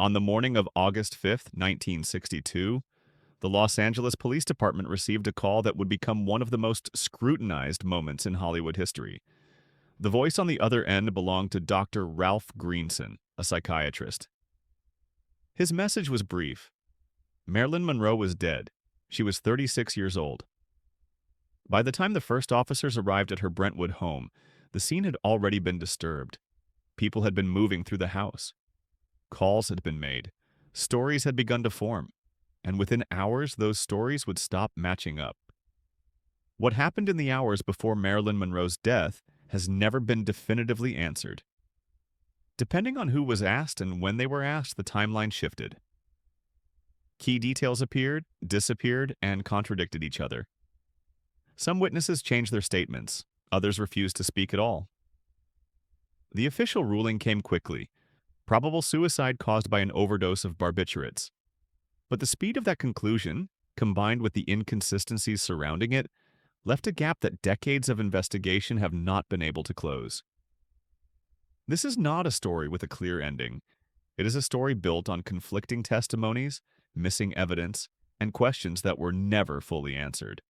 On the morning of August 5th, 1962, the Los Angeles Police Department received a call that would become one of the most scrutinized moments in Hollywood history. The voice on the other end belonged to Dr. Ralph Greenson, a psychiatrist. His message was brief. Marilyn Monroe was dead. She was 36 years old. By the time the first officers arrived at her Brentwood home, the scene had already been disturbed. People had been moving through the house. Calls had been made. Stories had begun to form. And within hours, those stories would stop matching up. What happened in the hours before Marilyn Monroe's death has never been definitively answered. Depending on who was asked and when they were asked, the timeline shifted. Key details appeared, disappeared, and contradicted each other. Some witnesses changed their statements. Others refused to speak at all. The official ruling came quickly. Probable suicide caused by an overdose of barbiturates. But the speed of that conclusion, combined with the inconsistencies surrounding it, left a gap that decades of investigation have not been able to close. This is not a story with a clear ending. It is a story built on conflicting testimonies, missing evidence, and questions that were never fully answered.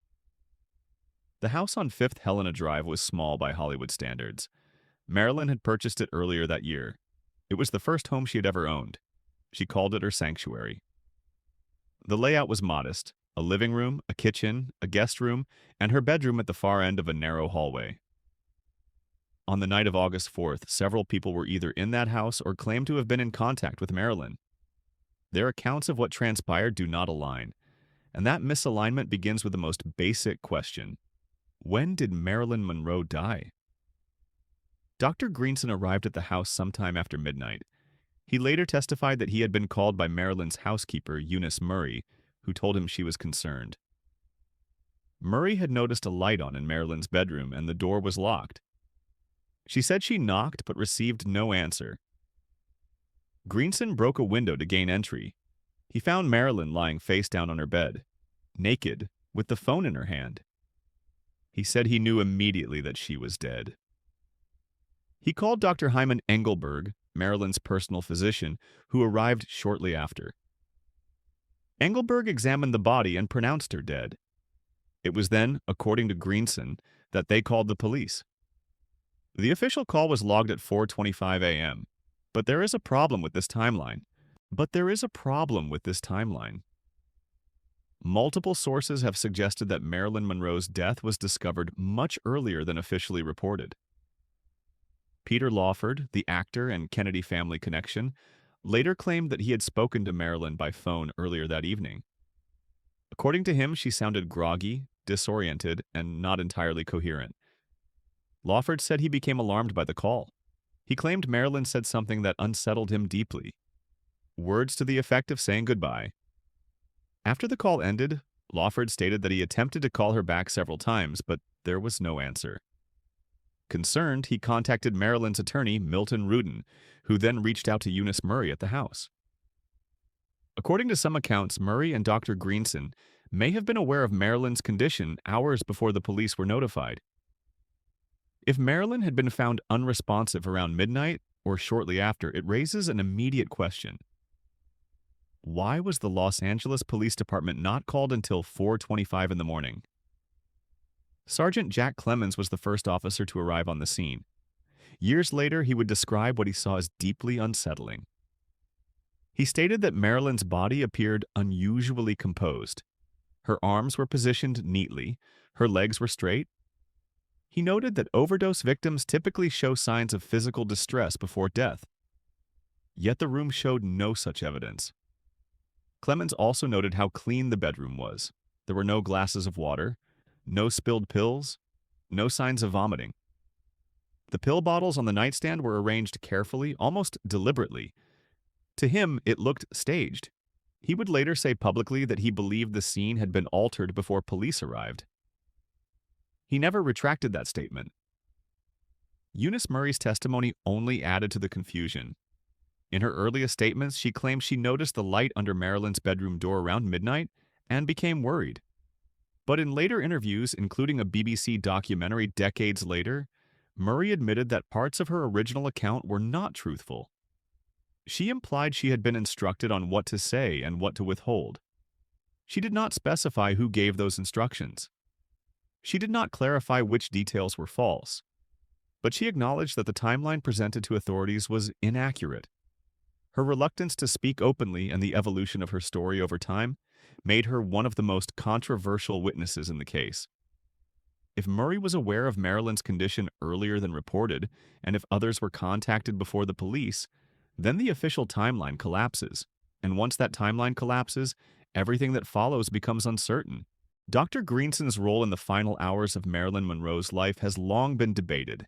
The house on 5th Helena Drive was small by Hollywood standards. Marilyn had purchased it earlier that year. It was the first home she had ever owned. She called it her sanctuary. The layout was modest: a living room, a kitchen, a guest room, and her bedroom at the far end of a narrow hallway. On the night of August 4th, several people were either in that house or claimed to have been in contact with Marilyn. Their accounts of what transpired do not align, and that misalignment begins with the most basic question: when did Marilyn Monroe die? Dr. Greenson arrived at the house sometime after midnight. He later testified that he had been called by Marilyn's housekeeper, Eunice Murray, who told him she was concerned. Murray had noticed a light on in Marilyn's bedroom and the door was locked. She said she knocked but received no answer. Greenson broke a window to gain entry. He found Marilyn lying face down on her bed, naked, with the phone in her hand. He said he knew immediately that she was dead. He called Dr. Hyman Engelberg, Marilyn's personal physician, who arrived shortly after. Engelberg examined the body and pronounced her dead. It was then, according to Greenson, that they called the police. The official call was logged at 4:25 a.m., but there is a problem with this timeline. Multiple sources have suggested that Marilyn Monroe's death was discovered much earlier than officially reported. Peter Lawford, the actor and Kennedy family connection, later claimed that he had spoken to Marilyn by phone earlier that evening. According to him, she sounded groggy, disoriented, and not entirely coherent. Lawford said he became alarmed by the call. He claimed Marilyn said something that unsettled him deeply. Words to the effect of saying goodbye. After the call ended, Lawford stated that he attempted to call her back several times, but there was no answer. Concerned, he contacted Marilyn's attorney, Milton Rudin, who then reached out to Eunice Murray at the house. According to some accounts, Murray and Dr. Greenson may have been aware of Marilyn's condition hours before the police were notified. If Marilyn had been found unresponsive around midnight or shortly after, it raises an immediate question. Why was the Los Angeles Police Department not called until 4:25 in the morning? Sergeant Jack Clemmons was the first officer to arrive on the scene. Years later, he would describe what he saw as deeply unsettling. He stated that Marilyn's body appeared unusually composed. Her arms were positioned neatly, her legs were straight. He noted that overdose victims typically show signs of physical distress before death. Yet the room showed no such evidence. Clemmons also noted how clean the bedroom was. There were no glasses of water, no spilled pills, no signs of vomiting. The pill bottles on the nightstand were arranged carefully, almost deliberately. To him, it looked staged. He would later say publicly that he believed the scene had been altered before police arrived. He never retracted that statement. Eunice Murray's testimony only added to the confusion. In her earliest statements, she claimed she noticed the light under Marilyn's bedroom door around midnight and became worried. But in later interviews, including a BBC documentary decades later, Murray admitted that parts of her original account were not truthful. She implied she had been instructed on what to say and what to withhold. She did not specify who gave those instructions. She did not clarify which details were false, but she acknowledged that the timeline presented to authorities was inaccurate. Her reluctance to speak openly and the evolution of her story over time made her one of the most controversial witnesses in the case. If Murray was aware of Marilyn's condition earlier than reported, and if others were contacted before the police, then the official timeline collapses. And once that timeline collapses, everything that follows becomes uncertain. Dr. Greenson's role in the final hours of Marilyn Monroe's life has long been debated.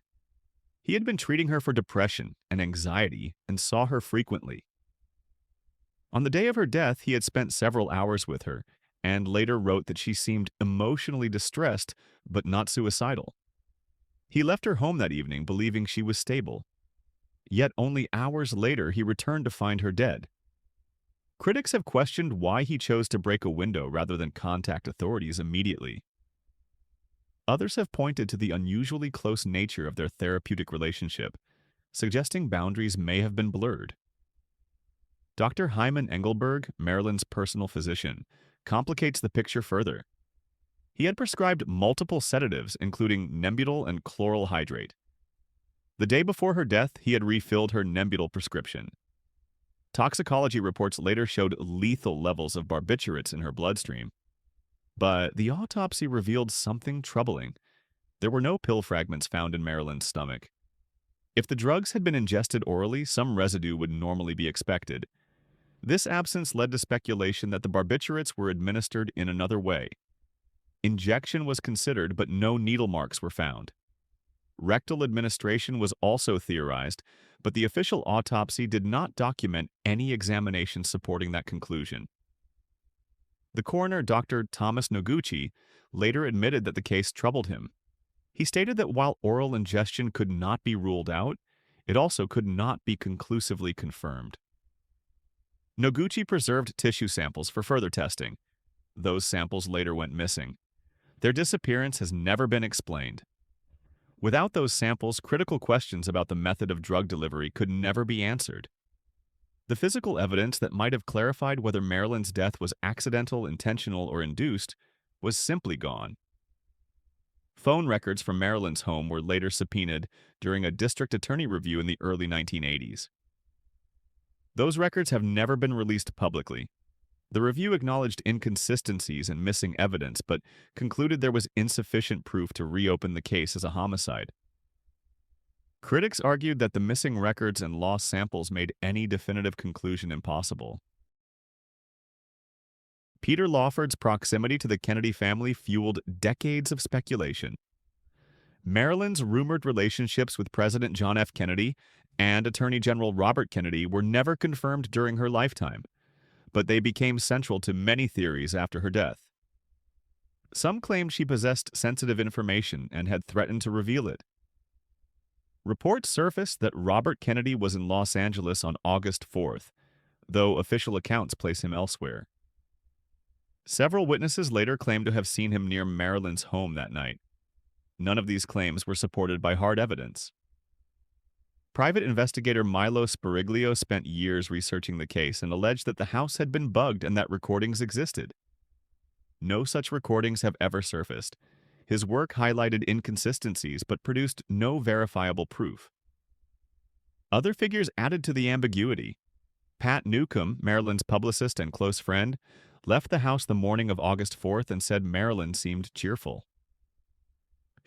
He had been treating her for depression and anxiety and saw her frequently. On the day of her death, he had spent several hours with her and later wrote that she seemed emotionally distressed but not suicidal. He left her home that evening believing she was stable. Yet only hours later, he returned to find her dead. Critics have questioned why he chose to break a window rather than contact authorities immediately. Others have pointed to the unusually close nature of their therapeutic relationship, suggesting boundaries may have been blurred. Dr. Hyman Engelberg, Marilyn's personal physician, complicates the picture further. He had prescribed multiple sedatives, including Nembutal and chloral hydrate. The day before her death, he had refilled her Nembutal prescription. Toxicology reports later showed lethal levels of barbiturates in her bloodstream. But the autopsy revealed something troubling. There were no pill fragments found in Marilyn's stomach. If the drugs had been ingested orally, some residue would normally be expected. This absence led to speculation that the barbiturates were administered in another way. Injection was considered, but no needle marks were found. Rectal administration was also theorized, but the official autopsy did not document any examination supporting that conclusion. The coroner, Dr. Thomas Noguchi, later admitted that the case troubled him. He stated that while oral ingestion could not be ruled out, it also could not be conclusively confirmed. Noguchi preserved tissue samples for further testing. Those samples later went missing. Their disappearance has never been explained. Without those samples, critical questions about the method of drug delivery could never be answered. The physical evidence that might have clarified whether Marilyn's death was accidental, intentional, or induced was simply gone. Phone records from Marilyn's home were later subpoenaed during a district attorney review in the early 1980s. Those records have never been released publicly. The review acknowledged inconsistencies and missing evidence, but concluded there was insufficient proof to reopen the case as a homicide. Critics argued that the missing records and lost samples made any definitive conclusion impossible. Peter Lawford's proximity to the Kennedy family fueled decades of speculation. Marilyn's rumored relationships with President John F. Kennedy and Attorney General Robert Kennedy were never confirmed during her lifetime, but they became central to many theories after her death. Some claimed she possessed sensitive information and had threatened to reveal it. Reports surfaced that Robert Kennedy was in Los Angeles on August 4th, though official accounts place him elsewhere. Several witnesses later claimed to have seen him near Marilyn's home that night. None of these claims were supported by hard evidence. Private investigator Milo Spiriglio spent years researching the case and alleged that the house had been bugged and that recordings existed. No such recordings have ever surfaced. His work highlighted inconsistencies but produced no verifiable proof. Other figures added to the ambiguity. Pat Newcomb, Marilyn's publicist and close friend, left the house the morning of August 4th and said Marilyn seemed cheerful.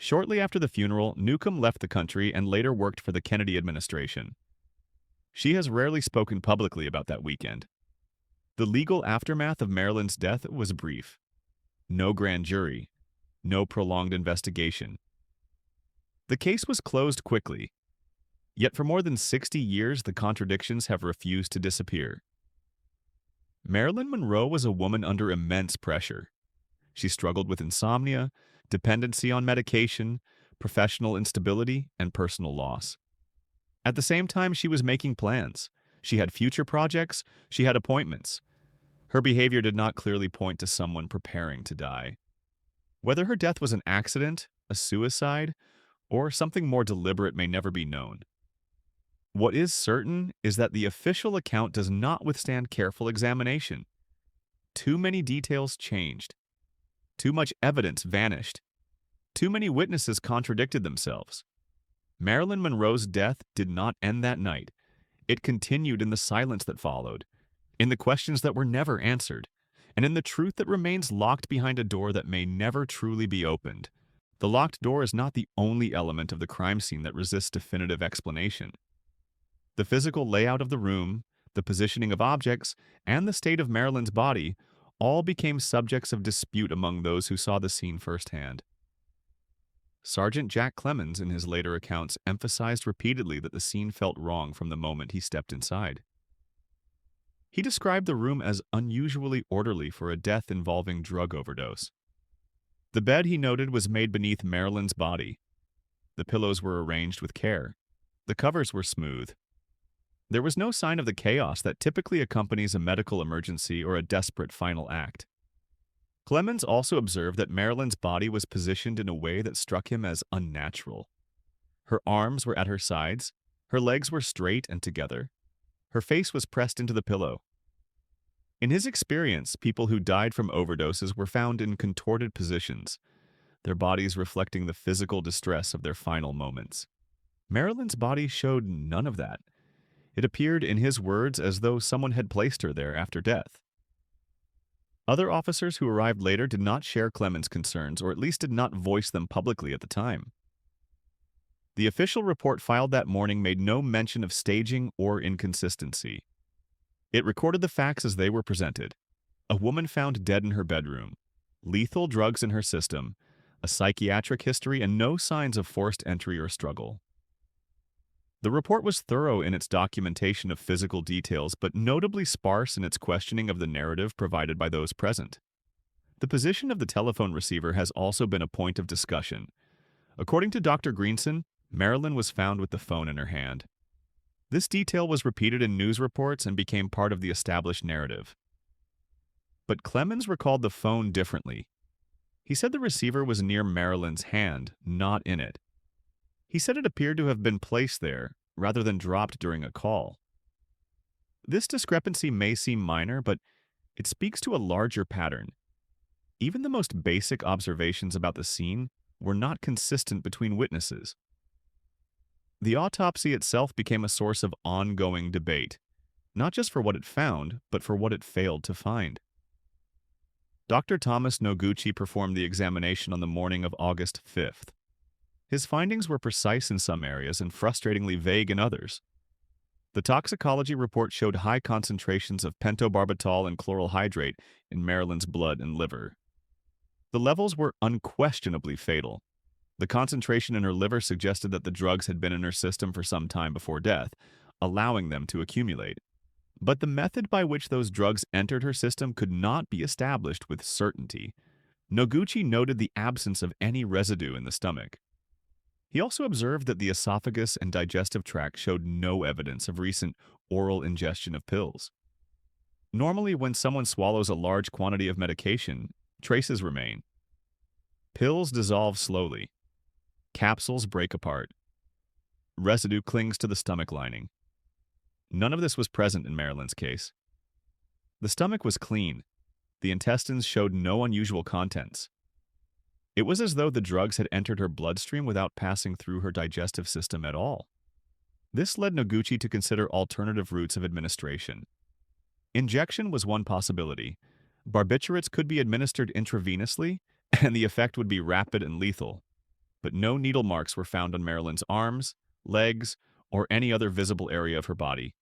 Shortly after the funeral, Newcomb left the country and later worked for the Kennedy administration. She has rarely spoken publicly about that weekend. The legal aftermath of Marilyn's death was brief. No grand jury. No prolonged investigation. The case was closed quickly. Yet for more than 60 years, the contradictions have refused to disappear. Marilyn Monroe was a woman under immense pressure. She struggled with insomnia, dependency on medication, professional instability, and personal loss. At the same time, she was making plans. She had future projects, she had appointments. Her behavior did not clearly point to someone preparing to die. Whether her death was an accident, a suicide, or something more deliberate may never be known. What is certain is that the official account does not withstand careful examination. Too many details changed. Too much evidence vanished. Too many witnesses contradicted themselves. Marilyn Monroe's death did not end that night. It continued in the silence that followed, in the questions that were never answered, and in the truth that remains locked behind a door that may never truly be opened. The locked door is not the only element of the crime scene that resists definitive explanation. The physical layout of the room, the positioning of objects, and the state of Marilyn's body all became subjects of dispute among those who saw the scene firsthand. Sergeant Jack Clemmons, in his later accounts, emphasized repeatedly that the scene felt wrong from the moment he stepped inside. He described the room as unusually orderly for a death involving drug overdose. The bed, he noted, was made beneath Marilyn's body. The pillows were arranged with care. The covers were smooth. There was no sign of the chaos that typically accompanies a medical emergency or a desperate final act. Clemmons also observed that Marilyn's body was positioned in a way that struck him as unnatural. Her arms were at her sides, her legs were straight and together, her face was pressed into the pillow. In his experience, people who died from overdoses were found in contorted positions, their bodies reflecting the physical distress of their final moments. Marilyn's body showed none of that. It appeared, in his words, as though someone had placed her there after death. Other officers who arrived later did not share Clemmons' concerns, or at least did not voice them publicly at the time. The official report filed that morning made no mention of staging or inconsistency. It recorded the facts as they were presented. A woman found dead in her bedroom, lethal drugs in her system, a psychiatric history, and no signs of forced entry or struggle. The report was thorough in its documentation of physical details, but notably sparse in its questioning of the narrative provided by those present. The position of the telephone receiver has also been a point of discussion. According to Dr. Greenson, Marilyn was found with the phone in her hand. This detail was repeated in news reports and became part of the established narrative. But Clemmons recalled the phone differently. He said the receiver was near Marilyn's hand, not in it. He said it appeared to have been placed there, rather than dropped during a call. This discrepancy may seem minor, but it speaks to a larger pattern. Even the most basic observations about the scene were not consistent between witnesses. The autopsy itself became a source of ongoing debate, not just for what it found, but for what it failed to find. Dr. Thomas Noguchi performed the examination on the morning of August 5th. His findings were precise in some areas and frustratingly vague in others. The toxicology report showed high concentrations of pentobarbital and chloral hydrate in Marilyn's blood and liver. The levels were unquestionably fatal. The concentration in her liver suggested that the drugs had been in her system for some time before death, allowing them to accumulate. But the method by which those drugs entered her system could not be established with certainty. Noguchi noted the absence of any residue in the stomach. He also observed that the esophagus and digestive tract showed no evidence of recent oral ingestion of pills. Normally, when someone swallows a large quantity of medication, traces remain. Pills dissolve slowly. Capsules break apart. Residue clings to the stomach lining. None of this was present in Marilyn's case. The stomach was clean. The intestines showed no unusual contents. It was as though the drugs had entered her bloodstream without passing through her digestive system at all. This led Noguchi to consider alternative routes of administration. Injection was one possibility. Barbiturates could be administered intravenously, and the effect would be rapid and lethal. But no needle marks were found on Marilyn's arms, legs, or any other visible area of her body.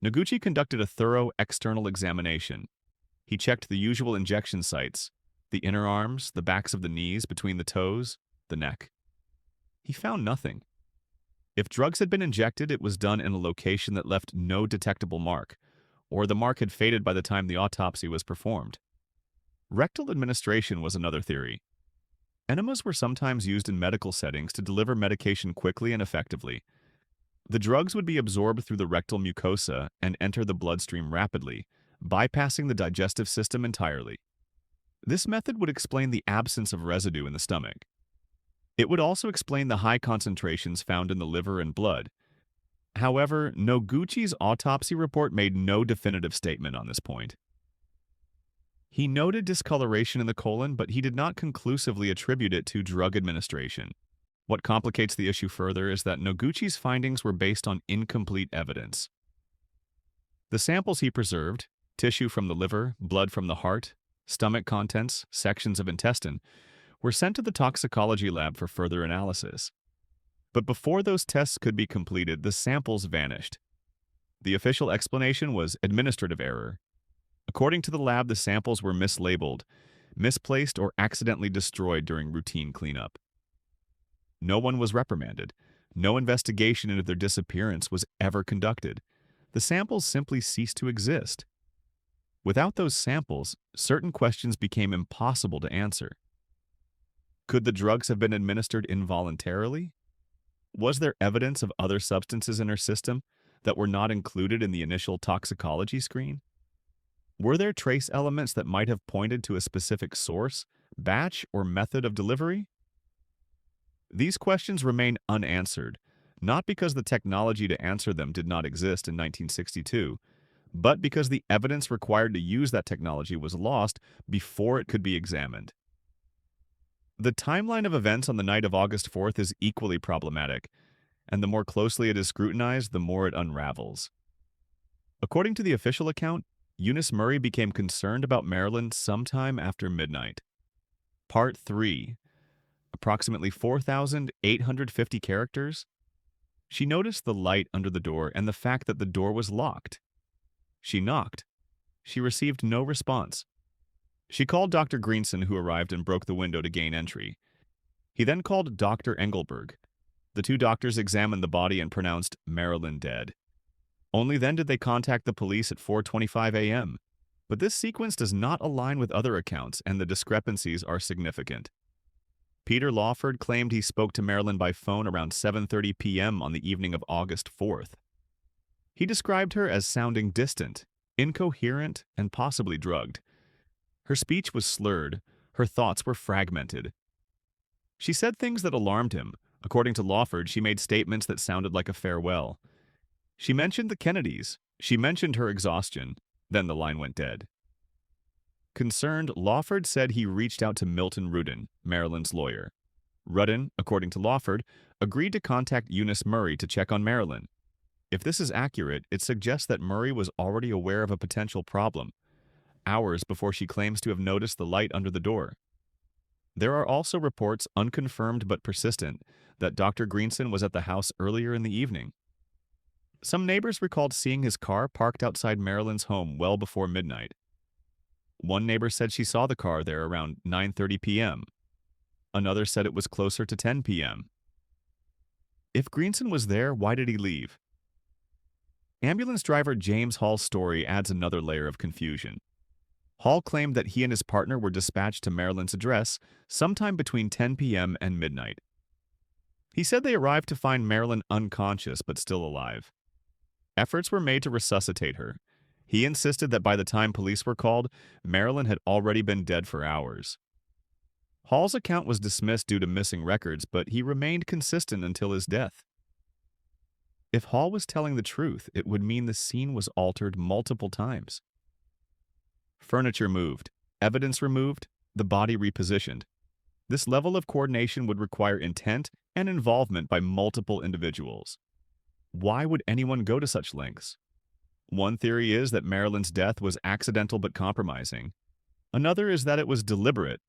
Noguchi conducted a thorough external examination. He checked the usual injection sites, the inner arms, the backs of the knees, between the toes, the neck. He found nothing. If drugs had been injected, it was done in a location that left no detectable mark, or the mark had faded by the time the autopsy was performed. Rectal administration was another theory. Enemas were sometimes used in medical settings to deliver medication quickly and effectively. The drugs would be absorbed through the rectal mucosa and enter the bloodstream rapidly, bypassing the digestive system entirely. This method would explain the absence of residue in the stomach. It would also explain the high concentrations found in the liver and blood. However, Noguchi's autopsy report made no definitive statement on this point. He noted discoloration in the colon, but he did not conclusively attribute it to drug administration. What complicates the issue further is that Noguchi's findings were based on incomplete evidence. The samples he preserved, tissue from the liver, blood from the heart, stomach contents, sections of intestine, were sent to the toxicology lab for further analysis. But before those tests could be completed, the samples vanished. The official explanation was administrative error. According to the lab, the samples were mislabeled, misplaced, or accidentally destroyed during routine cleanup. No one was reprimanded. No investigation into their disappearance was ever conducted. The samples simply ceased to exist. Without those samples, certain questions became impossible to answer. Could the drugs have been administered involuntarily? Was there evidence of other substances in her system that were not included in the initial toxicology screen? Were there trace elements that might have pointed to a specific source, batch, or method of delivery? These questions remain unanswered, not because the technology to answer them did not exist in 1962, but because the evidence required to use that technology was lost before it could be examined. The timeline of events on the night of August 4th is equally problematic, and the more closely it is scrutinized, the more it unravels. According to the official account, Eunice Murray became concerned about Marilyn sometime after midnight. Part 3. Approximately 4,850 characters. She noticed the light under the door and the fact that the door was locked. She knocked. She received no response. She called Dr. Greenson, who arrived and broke the window to gain entry. He then called Dr. Engelberg. The two doctors examined the body and pronounced Marilyn dead. Only then did they contact the police at 4:25 a.m. But this sequence does not align with other accounts, and the discrepancies are significant. Peter Lawford claimed he spoke to Marilyn by phone around 7:30 p.m. on the evening of August 4th. He described her as sounding distant, incoherent, and possibly drugged. Her speech was slurred, her thoughts were fragmented. She said things that alarmed him. According to Lawford, she made statements that sounded like a farewell. She mentioned the Kennedys. She mentioned her exhaustion. Then the line went dead. Concerned, Lawford said he reached out to Milton Rudin, Marilyn's lawyer. Rudin, according to Lawford, agreed to contact Eunice Murray to check on Marilyn. If this is accurate, it suggests that Murray was already aware of a potential problem, hours before she claims to have noticed the light under the door. There are also reports, unconfirmed but persistent, that Dr. Greenson was at the house earlier in the evening. Some neighbors recalled seeing his car parked outside Marilyn's home well before midnight. One neighbor said she saw the car there around 9:30 p.m. Another said it was closer to 10 p.m. If Greenson was there, why did he leave? Ambulance driver James Hall's story adds another layer of confusion. Hall claimed that he and his partner were dispatched to Marilyn's address sometime between 10 p.m. and midnight. He said they arrived to find Marilyn unconscious but still alive. Efforts were made to resuscitate her. He insisted that by the time police were called, Marilyn had already been dead for hours. Hall's account was dismissed due to missing records, but he remained consistent until his death. If Hall was telling the truth, it would mean the scene was altered multiple times. Furniture moved, evidence removed, the body repositioned. This level of coordination would require intent and involvement by multiple individuals. Why would anyone go to such lengths? One theory is that Marilyn's death was accidental but compromising. Another is that it was deliberate,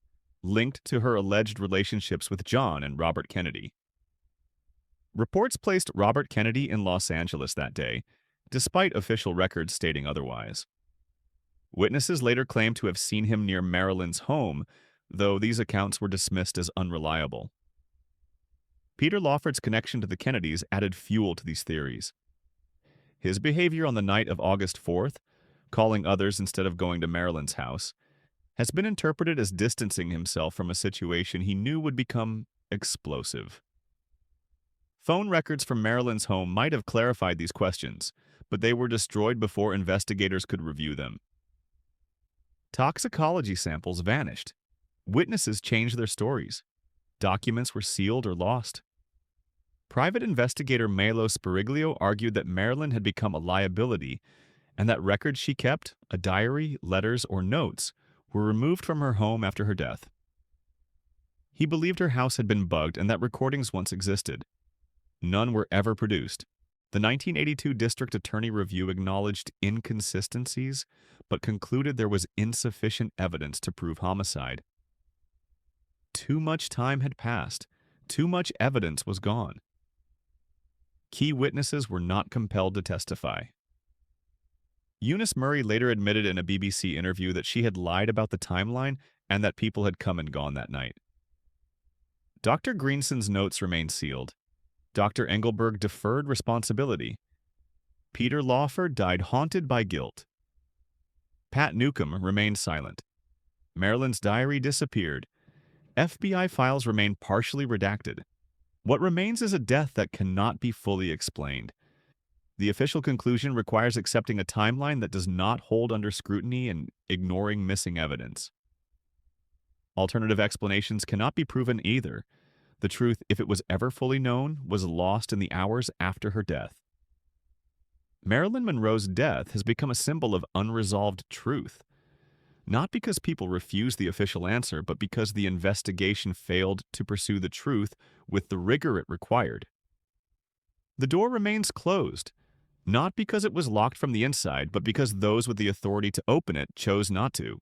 linked to her alleged relationships with John and Robert Kennedy. Reports placed Robert Kennedy in Los Angeles that day, despite official records stating otherwise. Witnesses later claimed to have seen him near Marilyn's home, though these accounts were dismissed as unreliable. Peter Lawford's connection to the Kennedys added fuel to these theories. His behavior on the night of August 4th, calling others instead of going to Marilyn's house, has been interpreted as distancing himself from a situation he knew would become explosive. Phone records from Marilyn's home might have clarified these questions, but they were destroyed before investigators could review them. Toxicology samples vanished. Witnesses changed their stories. Documents were sealed or lost. Private investigator Melo Spiriglio argued that Marilyn had become a liability and that records she kept, a diary, letters, or notes, were removed from her home after her death. He believed her house had been bugged and that recordings once existed. None were ever produced. The 1982 District Attorney Review acknowledged inconsistencies, but concluded there was insufficient evidence to prove homicide. Too much time had passed. Too much evidence was gone. Key witnesses were not compelled to testify. Eunice Murray later admitted in a BBC interview that she had lied about the timeline and that people had come and gone that night. Dr. Greenson's notes remained sealed. Dr. Engelberg deferred responsibility. Peter Lawford died haunted by guilt. Pat Newcomb remained silent. Marilyn's diary disappeared. FBI files remain partially redacted. What remains is a death that cannot be fully explained. The official conclusion requires accepting a timeline that does not hold under scrutiny and ignoring missing evidence. Alternative explanations cannot be proven either. The truth, if it was ever fully known, was lost in the hours after her death. Marilyn Monroe's death has become a symbol of unresolved truth. Not because people refuse the official answer, but because the investigation failed to pursue the truth with the rigor it required. The door remains closed, not because it was locked from the inside, but because those with the authority to open it chose not to.